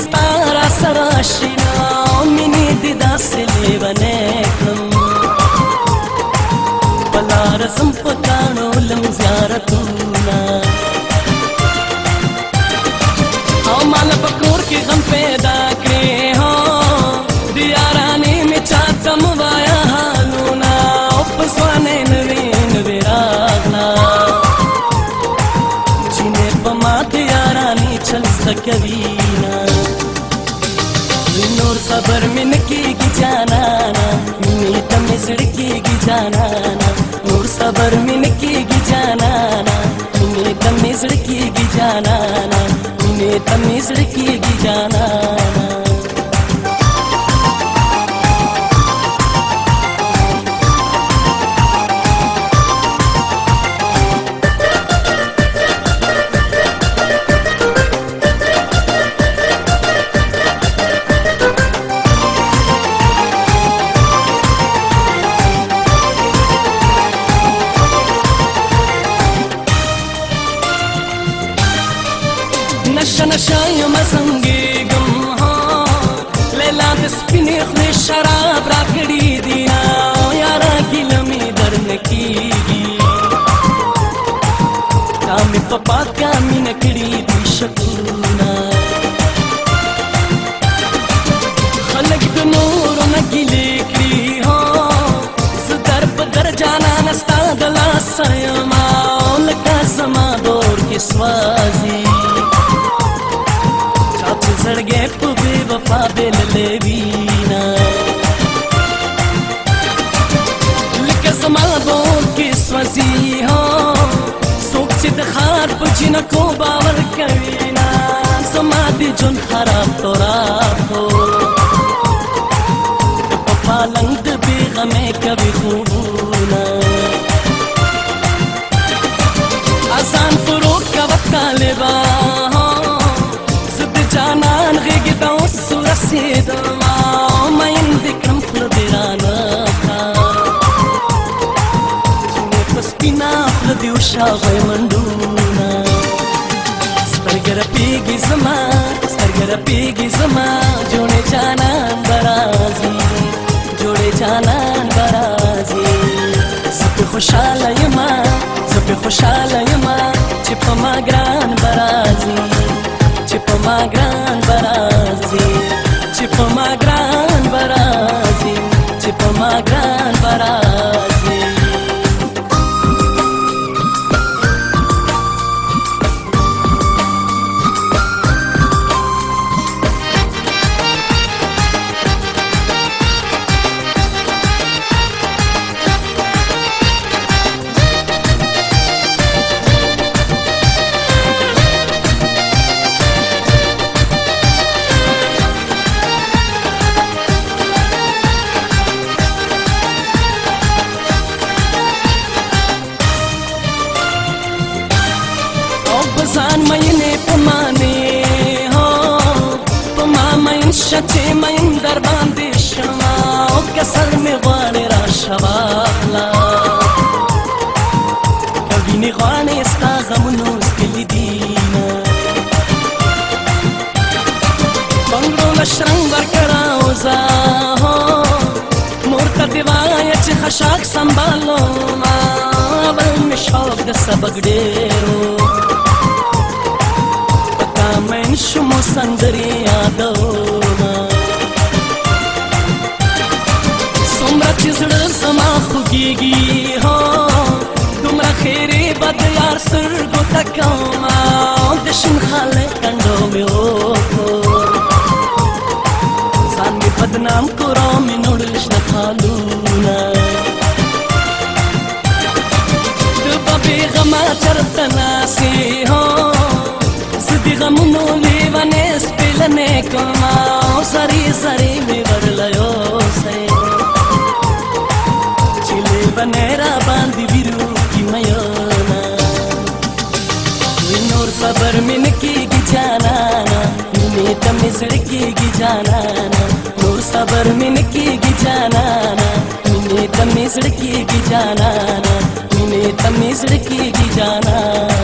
ستاره سره آشنا مینې دې داسې لیونی کړم په لاره ځم په کاڼو لم زیارتونه او ماله په کور کې غم پیدا کړې هو د یارانې مې چاته مه وایه حالونه او په ځوانۍ نوې نوې راغله جینۍ په ما د یارانې چل زده کوي نور صبر من کېږي جانانا مینې ته مې زړه کېږي جانانا نور صبر من کېږي جانانا مینې ته مې زړه کېږي جانانا مینې ته مې زړه کېږي جانانا نشه نشه یم زنګېږم لیلا د سپینې خولې شراب راکړي دي یاره ګیله مې درنه کېږي تا مې په پاکه مینه کړي دي شکونه خلک د نورو نه ګیلې کړي زه در په در جانانه ستا د لاسه یمه لکه زما دور کې سوازي زړګی په بې وفا بېللی وینا لکه زما دور کې سوځي څوک چې د ښار په جینکو باور کوي نه زما د ژوند خراب توراب هو په پالنګ د بېغمۍ کوي خوبونه اذان فروغ کوه طالبه جانان غېږې ته اوس ورسېدمه مین دې کړم خوله دې رانه کړه جینۍ په سپینه خوله دې وشاغئ منډونه سترګې رپېږي زما سترګې رپېږي زما جوړې جانان به راځي جوړې جانان به راځي زه پې خوشحاله یمه زه پې خوشحاله یمه چې په ما ګران به راځي چې په ما ګران به راځي چې په ما ګران به راځي چې په ما ګران به راځي ځان مینې په مانې په ما مین شه چې مین در باندې شمه او که سر مې غواړې راشه واخله که وینې غواړې ستا غمونو زغلي دینه بنګړو له شرنګ ورکړه مور ته دې وایه چې خشاک سنبالومه بل مې شوق د سبق ډېرو مین شمو سندرې یادومه څومره چې زړه زما خوږېږي دومره خیرې به د یار سترګو ته کومه د شین خالق کنډو مې وکړو ځان مې بدنام کړو او مې نوړل شنه خالونه ته به بېغمه چرته ناستې د غمونو لیونې سپېلنې کومه او سرې سرې مې ورله یوسئ چې لیونې را باندې ویروکي میونه نور صبر مې نه کېږي جانانه مینې ته مې زړه کېږي جانانه نور صبر مې نه کېږي جانانه مینې ته مې زړه کېږي جانانه مینې ته مې زړه کېږي جانانه